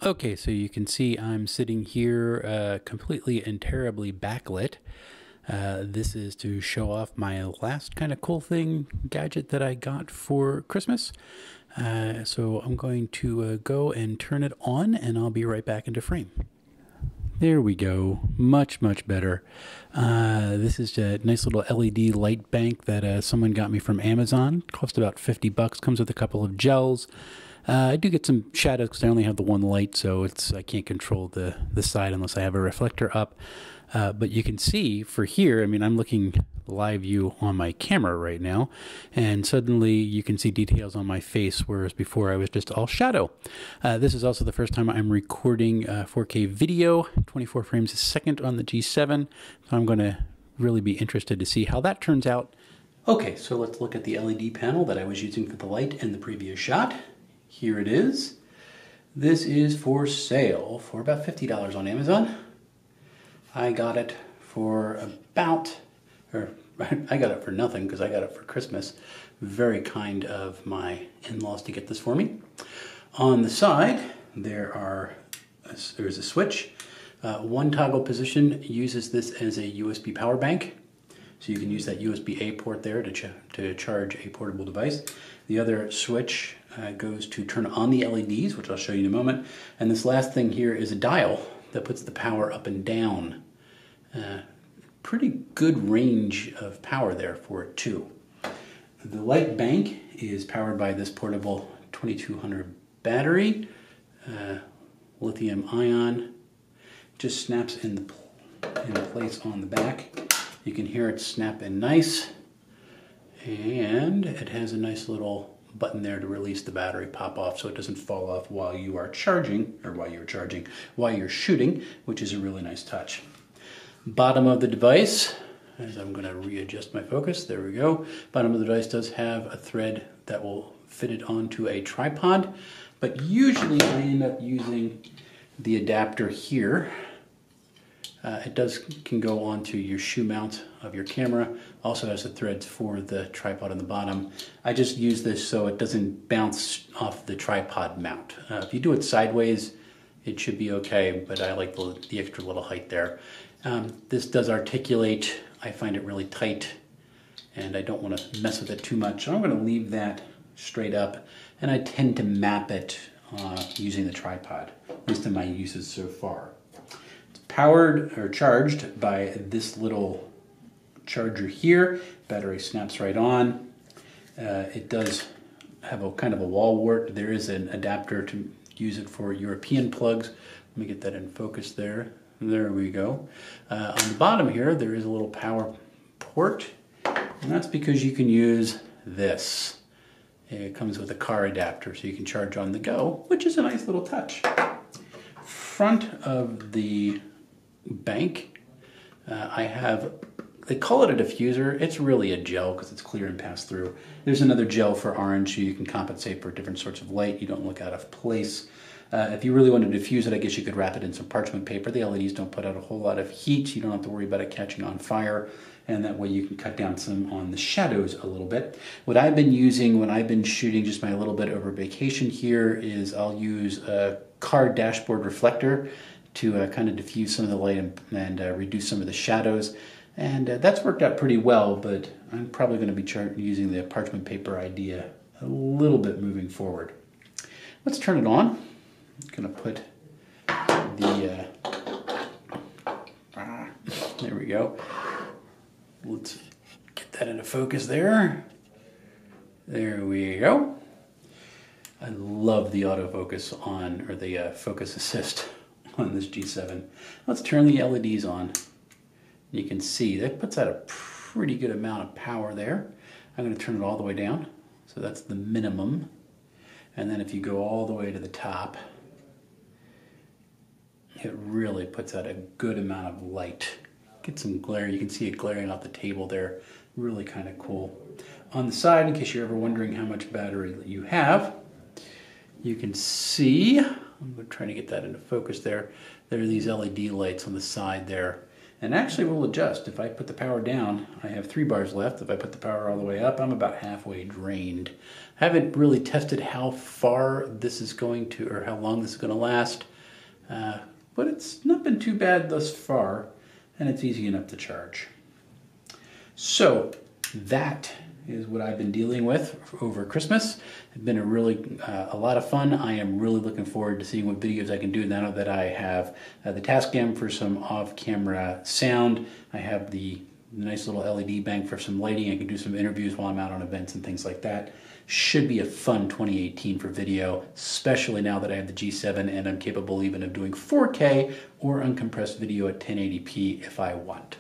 Okay, so you can see I'm sitting here completely and terribly backlit. This is to show off my last kind of cool thing gadget that I got for Christmas. So I'm going to go and turn it on, and I'll be right back into frame. There we go. Much, much better. This is a nice little LED light bank that someone got me from Amazon. Cost about 50 bucks. Comes with a couple of gels. I do get some shadows because I only have the one light, so I can't control the side unless I have a reflector up. But you can see for here, I mean, I'm looking live view on my camera right now, and suddenly you can see details on my face, whereas before I was just all shadow. This is also the first time I'm recording 4K video, 24 frames a second on the G7, so I'm going to really be interested to see how that turns out. Okay, so let's look at the LED panel that I was using for the light in the previous shot. Here it is. This is for sale for about $50 on Amazon. I got it for I got it for nothing because I got it for Christmas. Very kind of my in-laws to get this for me. On the side, there's a switch. One toggle position uses this as a USB power bank. So you can use that USB-A port there to charge a portable device. The other switch goes to turn on the LEDs, which I'll show you in a moment. And this last thing here is a dial that puts the power up and down. Pretty good range of power there for it too. The light bank is powered by this portable 2200 battery, lithium ion. Just snaps in place on the back. You can hear it snap in nice, and it has a nice little button there to release the battery pop off so it doesn't fall off while you are charging, or while you're shooting, which is a really nice touch. Bottom of the device, as I'm going to readjust my focus, there we go. Bottom of the device does have a thread that will fit it onto a tripod, but usually I end up using the adapter here. It can go onto your shoe mount of your camera. Also has the threads for the tripod on the bottom. I just use this so it doesn't bounce off the tripod mount. If you do it sideways, it should be okay, but I like the extra little height there. This does articulate. I find it really tight, and I don't want to mess with it too much. So I'm going to leave that straight up, and I tend to map it using the tripod, at least in my uses so far. Powered or charged by this little charger here. Battery snaps right on. It does have a kind of a wall wart. There is an adapter to use it for European plugs. Let me get that in focus there. There we go. On the bottom here, there is a little power port, and that's because you can use this. It comes with a car adapter, so you can charge on the go, which is a nice little touch. Front of the bank, they call it a diffuser. It's really a gel because it's clear and pass through. There's another gel for orange so you can compensate for different sorts of light. You don't look out of place. If you really want to diffuse it, I guess you could wrap it in some parchment paper. The LEDs don't put out a whole lot of heat. You don't have to worry about it catching on fire, and that way you can cut down some on the shadows a little bit. What I've been using when I've been shooting just my little bit over vacation here is I'll use a car dashboard reflector to kind of diffuse some of the light and reduce some of the shadows. And that's worked out pretty well, but I'm probably going to be using the parchment paper idea a little bit moving forward. Let's turn it on. I'm going to put there we go. Let's get that into focus there. There we go. I love the autofocus or the focus assist on this G7. Let's turn the LEDs on. You can see that puts out a pretty good amount of power there. I'm going to turn it all the way down, so that's the minimum. And then if you go all the way to the top, it really puts out a good amount of light. Get some glare. You can see it glaring off the table there. Really kind of cool. On the side, in case you're ever wondering how much battery you have, you can see, I'm going to try to get that into focus there. There are these LED lights on the side there. And actually will adjust. If I put the power down, I have 3 bars left. If I put the power all the way up, I'm about halfway drained. I haven't really tested how far this is going to, or how long this is going to last, but it's not been too bad thus far, and it's easy enough to charge. So that is what I've been dealing with over Christmas. It's been a lot of fun. I am really looking forward to seeing what videos I can do now that I have the Tascam for some off-camera sound. I have the nice little LED bank for some lighting. I can do some interviews while I'm out on events and things like that. Should be a fun 2018 for video, especially now that I have the G7 and I'm capable even of doing 4K or uncompressed video at 1080p if I want.